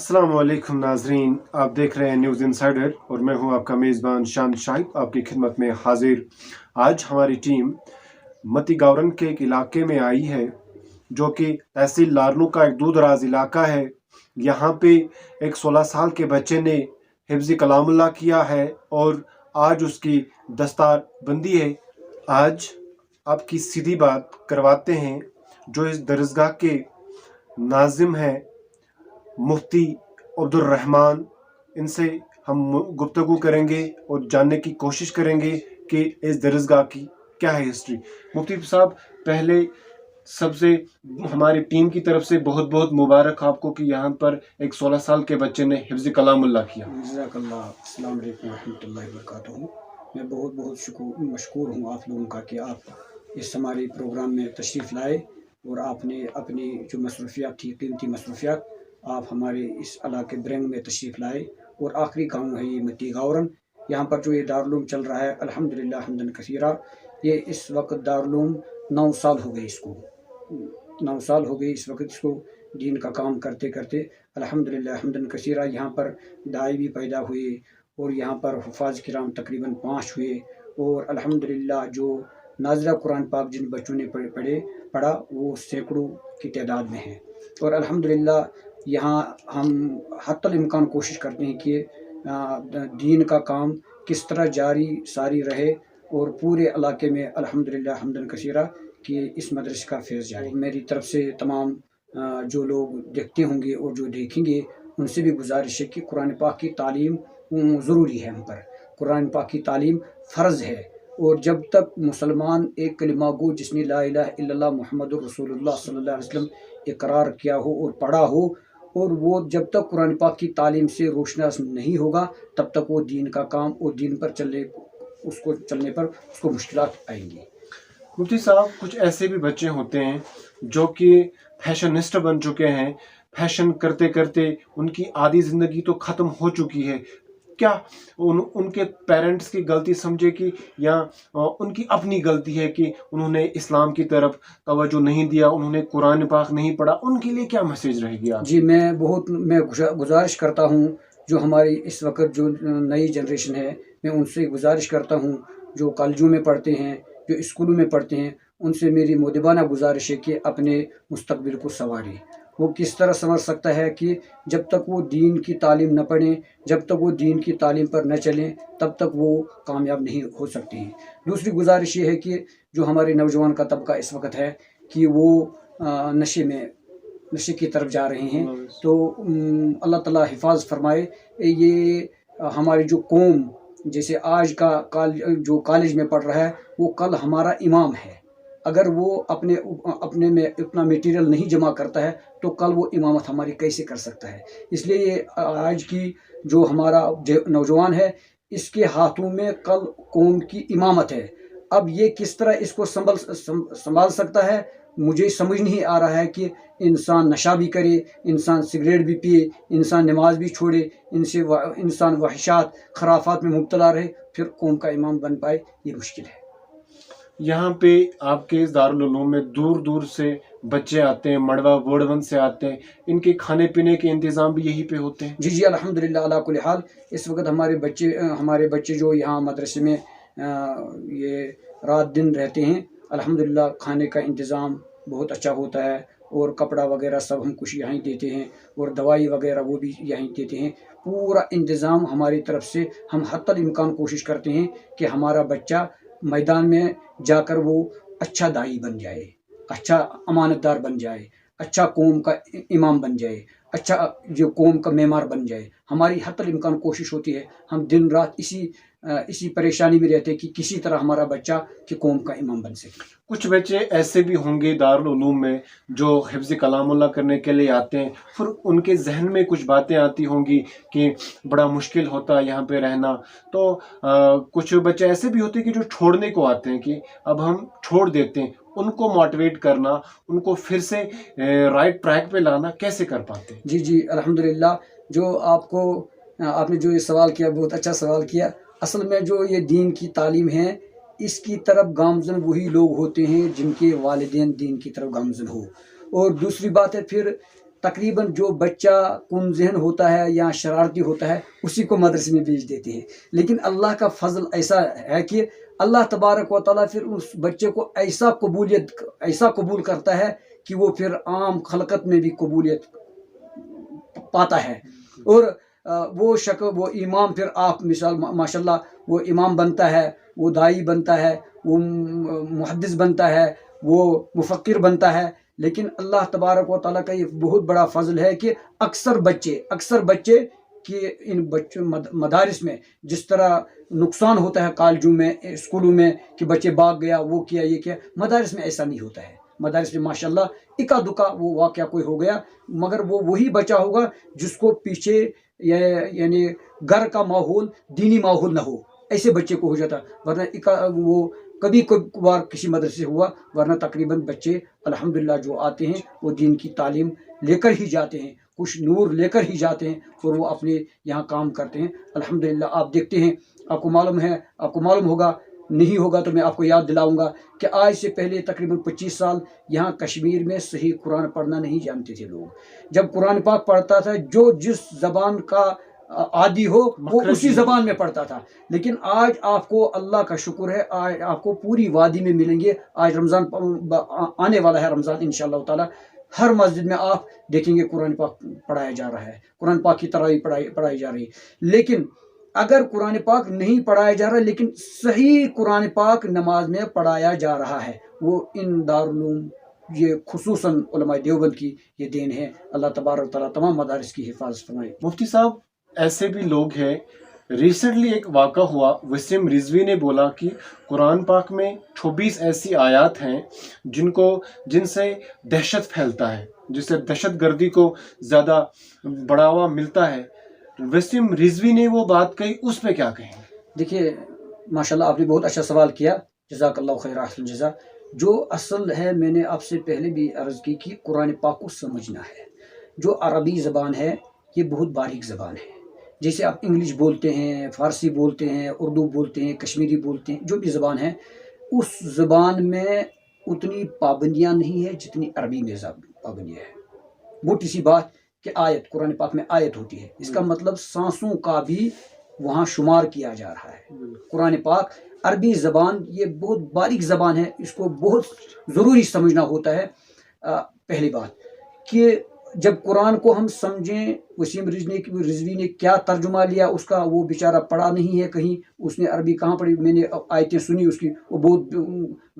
अस्सलाम वालेकुम नाजरीन, आप देख रहे हैं न्यूज़ इंसाइडर और मैं हूं आपका मेज़बान शान शाहिब आपकी खिदमत में हाजिर। आज हमारी टीम मती गावरन के एक इलाके में आई है जो कि तहसील लारनू का एक दूर दराज इलाका है। यहाँ पे एक 16 साल के बच्चे ने हिफ्ज़ कलामुल्लाह किया है और आज उसकी दस्तार बंदी है। आज आपकी सीधी बात करवाते हैं जो इस दरसगाह के नाजिम हैं मुफ्ती अब्दुल रहमान। इनसे हम गुफ्तगू करेंगे और जानने की कोशिश करेंगे कि इस दरसगाह की क्या है हिस्ट्री। मुफ्ती साहब, पहले सबसे हमारी टीम की तरफ से बहुत बहुत मुबारक आपको कि यहाँ पर एक 16 साल के बच्चे ने हिफ्ज़ कलामुल्लाह किया। जज़ाकल्लाह। अस्सलाम वालेकुम रहमतुल्लाहि व बरकातहू। मैं बहुत बहुत मशकूर हूँ आप लोगों का कि आप इस हमारे प्रोग्राम में तशरीफ़ लाए और आपने अपनी जो मसरूफियात थी, कीमती मसरूफियात, आप हमारे इस इलाके ब्रंग में तशरीफ़ लाए। और आखिरी गाँव है ये मती गावरन। यहाँ पर जो ये दारुल चल रहा है, अल्हम्दुलिल्लाह हम्दन कसीरा, ये इस वक्त दारुल 9 साल हो गए इसको, 9 साल हो गए इस वक्त इसको दीन का काम करते करते। अल्हम्दुलिल्लाह हम्दन कसीरा यहाँ पर दाई भी पैदा हुए और यहाँ पर हुफ़ाज़ किराम तकरीबन 5 हुए। और अल्हम्दुलिल्लाह जो नाज़िला कुरान पाक जिन बच्चों ने पढ़ा वो सैकड़ों की तादाद में हैं। और अल्हम्दुलिल्लाह यहाँ हम हत्तल इम्कान कोशिश करते हैं कि दीन का काम किस तरह जारी सारी रहे और पूरे इलाके में अल्हम्दुलिल्लाह हम्दन कसीरा कि इस मदरसे का फैज़ जारी। मेरी तरफ से तमाम जो लोग देखते होंगे और जो देखेंगे उनसे भी गुजारिश है कि कुरान पाक की तालीम ज़रूरी है। हम पर कुरान पाक की तालीम फ़र्ज़ है। और जब तक मुसलमान एक कलिमा गो जिसने ला इलाहा इल्लल्लाह मुहम्मदुर रसूलुल्लाह सल्लल्लाहु अलैहि वसल्लम इकरार किया हो और पढ़ा हो, और वो जब तक कुरान पाक की तालीम से रोशनास नहीं होगा तब तक वो दीन का काम और दीन पर चलने पर उसको मुश्किलात आएंगी। मुफ्ती साहब, कुछ ऐसे भी बच्चे होते हैं जो कि फैशनिस्ट बन चुके हैं, फैशन करते करते उनकी आधी ज़िंदगी तो ख़त्म हो चुकी है। क्या उनके पेरेंट्स की गलती समझे कि या उनकी अपनी गलती है कि उन्होंने इस्लाम की तरफ तवज्जो नहीं दिया, उन्होंने कुरान पाक नहीं पढ़ा? उनके लिए क्या मैसेज रहेगी आप? जी, मैं गुजारिश करता हूँ जो हमारी इस वक्त जो नई जनरेशन है, मैं उनसे गुजारिश करता हूँ जो कॉलेजों में पढ़ते हैं, जो स्कूलों में पढ़ते हैं, उनसे मेरी मुदबाना गुजारिश है कि अपने मुस्तकबिल को संवारें। वो किस तरह संवर सकता है कि जब तक वो दीन की तालीम न पढ़ें, जब तक वो दीन की तालीम पर न चलें, तब तक वो कामयाब नहीं हो सकते हैं। दूसरी गुजारिश ये है कि जो हमारे नौजवान का तबका इस वक्त है कि वो नशे की तरफ जा रहे हैं, तो अल्लाह ताला हिफाज फरमाए। ये हमारी जो कौम, जैसे आज का जो कॉलेज में पढ़ रहा है, वो कल हमारा इमाम है। अगर वो अपने में इतना मटेरियल नहीं जमा करता है तो कल वो इमामत हमारी कैसे कर सकता है। इसलिए ये आज की जो हमारा नौजवान है, इसके हाथों में कल कौम की इमामत है। अब ये किस तरह इसको संभाल सकता है, मुझे समझ नहीं आ रहा है कि इंसान नशा भी करे, इंसान सिगरेट भी पिए, इंसान नमाज भी छोड़े, इंसान वहशात खराफात में मुब्तला रहे, फिर कौम का इमाम बन पाए, ये मुश्किल है। यहाँ पे आपके इस दारुल उलूम में दूर दूर से बच्चे आते हैं, मड़वा वोड़वन से आते हैं, इनके खाने पीने के इंतज़ाम भी यहीं पे होते हैं? जी, अल्हम्दुलिल्लाह अला कुल हाल। इस वक्त हमारे बच्चे जो यहाँ मदरसे में ये रात दिन रहते हैं, अल्हम्दुलिल्लाह खाने का इंतज़ाम बहुत अच्छा होता है और कपड़ा वगैरह सब हम कुछ यहीं देते हैं और दवाई वगैरह वो भी यहीं देते हैं। पूरा इंतज़ाम हमारी तरफ से, हम हत्तल इम्कान कोशिश करते हैं कि हमारा बच्चा मैदान में जाकर वो अच्छा दाई बन जाए, अच्छा अमानतदार बन जाए, अच्छा कौम का इमाम बन जाए, अच्छा जो कौम का मेमार बन जाए। हमारी हत्तल इम्कान कोशिश होती है, हम दिन रात इसी परेशानी में रहते हैं कि किसी तरह हमारा बच्चा कि कौम का इमाम बन सके। कुछ बच्चे ऐसे भी होंगे दारुल उलूम में जो हिफ्ज़ कलामुल्लाह करने के लिए आते हैं, फिर उनके जहन में कुछ बातें आती होंगी कि बड़ा मुश्किल होता है यहाँ पे रहना। तो कुछ बच्चे ऐसे भी होते हैं कि जो छोड़ने को आते हैं कि अब हम छोड़ देते हैं। उनको मोटिवेट करना, उनको फिर से राइट ट्रैक पे लाना कैसे कर पाते हैं? जी, अल्हम्दुलिल्लाह। जो आपने जो ये सवाल किया, बहुत अच्छा सवाल किया। असल में जो ये दीन की तालीम है, इसकी तरफ गामज़न वही लोग होते हैं जिनके वालिदैन दीन की तरफ गामज़न हो। और दूसरी बात है फिर तकरीबन जो बच्चा कुन ज़हन होता है या शरारती होता है उसी को मदरसे में भेज देते हैं। लेकिन अल्लाह का फजल ऐसा है कि अल्लाह तबारक व तआला फिर उस बच्चे को ऐसा कबूल करता है कि वो फिर आम खलकत में भी कबूलियत पाता है। और वो इमाम फिर आप मिसाल माशाल्लाह वो इमाम बनता है, वो दाई बनता है, वो मुहद्दिस बनता है, वो मुफक्किर बनता है। लेकिन अल्लाह तबारक व तआला का ये बहुत बड़ा फजल है कि अक्सर बच्चे कि इन बच्चों मदारिस में जिस तरह नुकसान होता है कॉलेजों में, स्कूलों में कि बच्चे भाग गया, वो किया, ये किया, मदारिस में ऐसा नहीं होता है। मदारिस में माशाल्लाह इक्का दुक्का वो वाक़या कोई हो गया, मगर वो वही बचा होगा जिसको पीछे यानी घर का माहौल दीनी माहौल ना हो, ऐसे बच्चे को हो जाता। वरना वो कभी कभार किसी मदरसे से हुआ, वरना तकरीबन बच्चे अल्हम्दुलिल्लाह जो आते हैं वो दीन की तालीम लेकर ही जाते हैं, कुछ नूर लेकर ही जाते हैं और वो अपने यहाँ काम करते हैं अल्हम्दुलिल्लाह। आप देखते हैं, आपको मालूम होगा, नहीं होगा तो मैं आपको याद दिलाऊंगा कि आज से पहले तकरीबन 25 साल यहाँ कश्मीर में सही कुरान पढ़ना नहीं जानते थे लोग। जब कुरान पाक पढ़ता था, जो जिस ज़बान का आदि हो वो उसी ज़बान में पढ़ता था। लेकिन आज आपको अल्लाह का शुक्र है, आज आपको पूरी वादी में मिलेंगे। आज रमज़ान आने वाला है, रमज़ान इंशाअल्लाह ताला हर मस्जिद में आप देखेंगे कुरान पाक पढ़ाया जा रहा है, कुरान पाक की तरावी पढ़ाई जा रही है। लेकिन अगर कुरान पाक नहीं पढ़ाया जा रहा, लेकिन सही कुरान पाक नमाज में पढ़ाया जा रहा है, वो इन दारुल ये खुसूसन उलमा देवबंद की ये देन है। अल्लाह तबारक तआला तमाम मदारिस की हिफाजत फरमाए। मुफ्ती साहब, ऐसे भी लोग हैं, रिसेंटली एक वाक़ा हुआ, वसीम रिजवी ने बोला कि कुरान पाक में 26 ऐसी आयत हैं जिनसे दहशत फैलता है, जिससे दहशतगर्दी को ज़्यादा बढ़ावा मिलता है। वसीम रिजवी ने वो बात कही, उस पे क्या कहें? देखिए माशाल्लाह आपने बहुत अच्छा सवाल किया, जज़ाकल्लाहु खैर अहसन जज़ा। जो असल है, मैंने आपसे पहले भी अर्ज़ की कि कुरान पाक को समझना है। जो अरबी ज़बान है ये बहुत बारीक ज़बान है। जैसे आप इंग्लिश बोलते हैं, फ़ारसी बोलते हैं, उर्दू बोलते हैं, कश्मीरी बोलते हैं, जो भी ज़बान है उस ज़बान में उतनी पाबंदियाँ नहीं है जितनी अरबी में पाबंदियाँ है। मोटी सी बात कि आयत, कुरान पाक में आयत होती है, इसका मतलब सांसों का भी वहाँ शुमार किया जा रहा है। कुरान पाक अरबी ज़बान ये बहुत बारीक ज़बान है, इसको बहुत ज़रूरी समझना होता है। पहली बात कि जब कुरान को हम समझें, वसीम रिजवी ने क्या तर्जुमा लिया उसका, वो बेचारा पढ़ा नहीं है कहीं, उसने अरबी कहाँ पढ़ी, मैंने आयतें सुनी उसकी, वो बहुत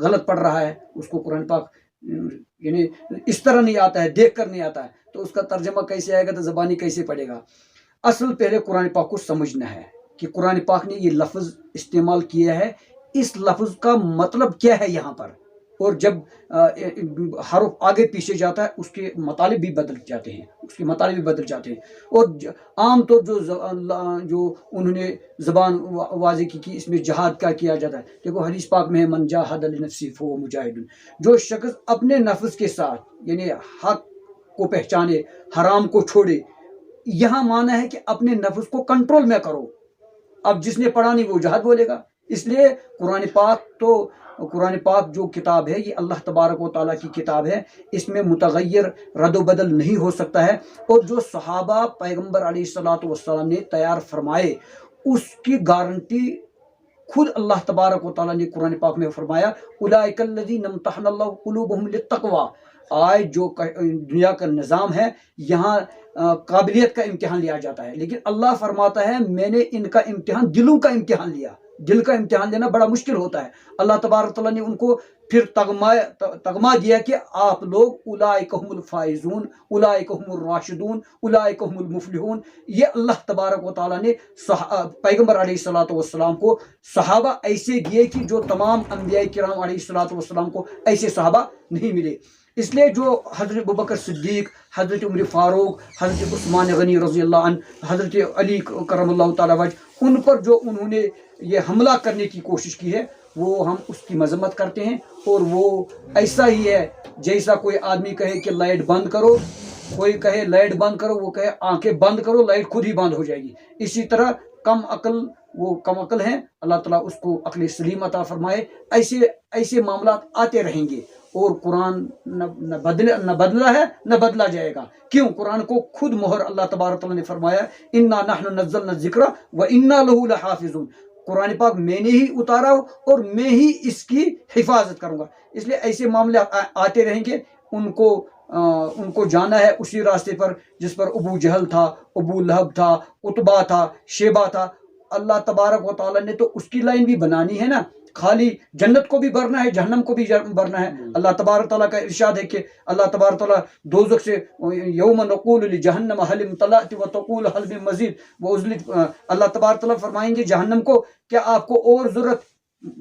गलत पढ़ रहा है, उसको कुरान पाक यानी इस तरह नहीं आता है, देख कर नहीं आता है, तो उसका तर्जमा कैसे आएगा, तो ज़बानी कैसे पढ़ेगा। असल पहले कुरान पाक को समझना है कि कुरान पाक ने ये लफ्ज़ इस्तेमाल किया है, इस लफ्ज़ का मतलब क्या है यहाँ पर। और जब हर्फ आगे पीछे जाता है उसके मतलब भी बदल जाते हैं, और आम तौर जो उन्होंने ज़बान वाज़े की इसमें जहाद का किया जाता है। देखो हदीस पाक में है, मन जाहद लिनफ्सी फहुव मुजाहिदुन, जो शख्स अपने नफ्स के साथ यानी हक को पहचाने, हराम को छोड़े, यहाँ माना है कि अपने नफ्स को कंट्रोल में करो। अब जिसने पढ़ा नहीं वो जहाद बोलेगा। इसलिए कुरान पाक जो किताब है ये अल्लाह तबारक व तआला की किताब है, इसमें मुतगय्यर रद्द बदल नहीं हो सकता है। और जो सहाबा पैगम्बर अलैहिस्सलातु वस्सलाम ने तैयार फरमाए उसकी गारंटी खुद अल्लाह तबारक व तआला ने कुरान पाक में फरमाया, उलाइकल्लज़ीना इम्तहनल्लाहु कुलूबहुम लित्तक़वा। आज जो दुनिया का निज़ाम है, यहाँ काबिलियत का इम्तिहान लिया जाता है, लेकिन अल्लाह फरमाता है मैंने इनका इम्तिहान, दिलों का इम्तिहान लिया। दिल का इम्तिहान लेना बड़ा मुश्किल होता है। अल्लाह तबारक तआला ने उनको फिर तगमा दिया कि आप लोग उलाइका हुमुल फाइजून, उलाइका हुमुर राशिदून, उलाइका हुमुल मुफलिहून। ये अल्लाह तबारक व तआला ने पैगम्बर अलैहिस्सलातु वस्सलाम को सहाबा ऐसे दिए कि जो तमाम अंबिया किराम अलैहिस्सलातु वस्सलाम को ऐसे सहाबा नहीं मिले। इसलिए जो हज़रत अबू बकर सिद्दीक, हज़रत उमर फ़ारूक, हज़रत उस्मान गनी रज़ी अल्लाह अन्हु, हज़रत अली करमल्लाहु तआला वजह, उन पर जो उन्होंने ये हमला करने की कोशिश की है वो हम उसकी मजम्मत करते हैं। और वो ऐसा ही है जैसा कोई आदमी कहे कि लाइट बंद करो, कोई कहे लाइट बंद करो, वो कहे आंखें बंद करो, लाइट खुद ही बंद हो जाएगी। इसी तरह कम अकल हैं, अल्लाह ताला उसको अक्ल सलीम अता फरमाए। ऐसे मामला आते रहेंगे اور قرآن نہ بدلا ہے نہ بدلا جائے گا. کیوں؟ قرآن کو خود مہر اللہ تبارک تعالیٰ نے فرمایا انا نحن نزلنا الذکر وانا لہ لحافظون. قرآن پاک میں نے ہی اتارا اور میں ہی اس کی حفاظت کروں گا. اس لیے ایسے معاملے آتے رہیں گے. ان کو جانا ہے اسی راستے پر جس پر ابو جہل تھا، ابو لہب تھا، عتبہ تھا، شیبہ تھا. اللہ تبارک و تعالیٰ نے تو اس کی لائن بھی بنانی ہے نا. خالی جنت کو بھی بھرنا ہے، جہنم کو بھی بھرنا ہے. اللہ تبارک تعالیٰ کا ارشاد ہے کہ اللہ تبارک تعالیٰ دوزخ سے یوم نقول لجہنم حل امتلأت وتقول حل من مزید، وہ اللہ تبارک تعالیٰ فرمائیں گے جہنم کو کیا آپ کو اور ضرورت،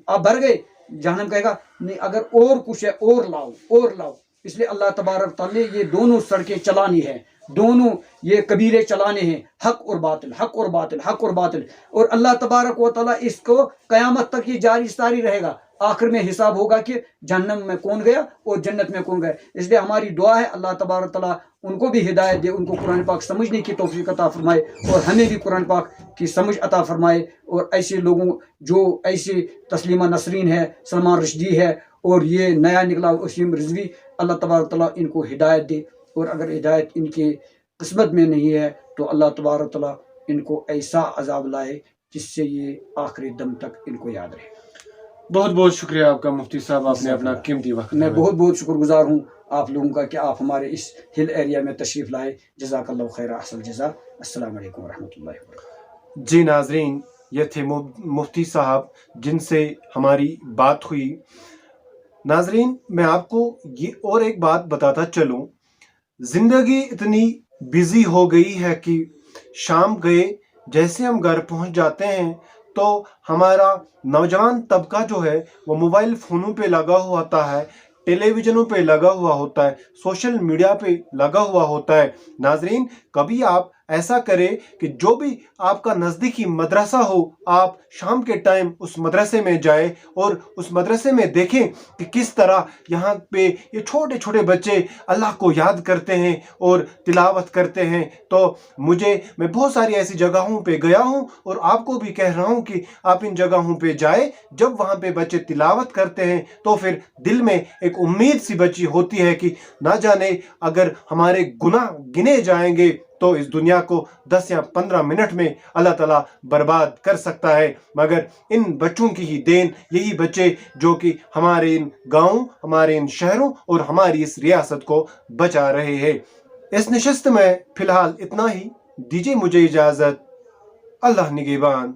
آپ بھر گئے؟ جہنم کہے گا نہیں، اگر اور کچھ ہے اور لاؤ اور لاؤ. اس لیے اللہ تبارک تعالیٰ نے یہ دونوں سڑکیں چلانی ہے، دونوں یہ قبیلے چلانے ہیں، حق اور باطل، حق اور باطل، حق اور باطل. اور اللہ تبارک و تعالیٰ اس کو قیامت تک یہ جاری ساری رہے گا. آخر میں حساب ہوگا کہ جہنم میں کون گیا اور جنت میں کون گیا. اس لیے ہماری دعا ہے اللہ تبارک تعالیٰ ان کو بھی ہدایت دے، ان کو قرآن پاک سمجھنے کی توفیق عطا فرمائے اور ہمیں بھی قرآن پاک کی سمجھ عطا فرمائے. اور ایسے لوگوں جو ایسے تسلیمہ نسرین ہے، سلمان رشدی ہے اور یہ نیا نکلا وسیم رضوی، اللہ تبارک تعالیٰ ان کو ہدایت دے. اور اگر ہدایت ان کے قسمت میں نہیں ہے تو اللہ تبارک تعالیٰ ان کو ایسا عذاب لائے جس سے یہ آخری دم تک ان کو یاد رہے. بہت بہت شکریہ آپ کا مفتی صاحب، آپ نے اپنا قیمتی وقت. میں بہت بہت شکر گزار ہوں آپ لوگوں کا کہ آپ ہمارے اس ہل ایریا میں تشریف لائے. جزاک اللہ خیر احسن جزا. السلام علیکم ورحمۃ اللہ وبرکاتہ. جی ناظرین، یہ تھے مفتی صاحب جن سے ہماری بات ہوئی. ناظرین، میں آپ کو یہ اور ایک بات بتاتا چلوں. زندگی اتنی بزی ہو گئی ہے کہ شام گئے جیسے ہم گھر پہنچ جاتے ہیں تو ہمارا نوجوان طبقہ جو ہے وہ موبائل فونوں پہ لگا ہوا ہوتا ہے، ٹیلی ویژنوں پہ لگا ہوا ہوتا ہے، سوشل میڈیا پہ لگا ہوا ہوتا ہے. ناظرین، کبھی آپ ایسا کریں کہ جو بھی آپ کا نزدیکی مدرسہ ہو، آپ شام کے ٹائم اس مدرسے میں جائیں اور اس مدرسے میں دیکھیں کہ کس طرح یہاں پہ یہ چھوٹے چھوٹے بچے اللہ کو یاد کرتے ہیں اور تلاوت کرتے ہیں. تو میں بہت ساری ایسی جگہوں پہ گیا ہوں اور آپ کو بھی کہہ رہا ہوں کہ آپ ان جگہوں پہ جائیں. جب وہاں پہ بچے تلاوت کرتے ہیں تو پھر دل میں ایک امید سی بچی ہوتی ہے کہ نہ جانے اگر ہمارے گناہ گنے جائیں گے تو اس دنیا کو 10 یا 15 منٹ میں اللہ تعالیٰ برباد کر سکتا ہے. مگر ان بچوں کی ہی دین یہی بچے جو کہ ہمارے ان گاؤں، ہمارے ان شہروں اور ہماری اس ریاست کو بچا رہے ہیں. اس نشست میں فی الحال اتنا ہی. دیجیے مجھے اجازت. اللہ نگہبان.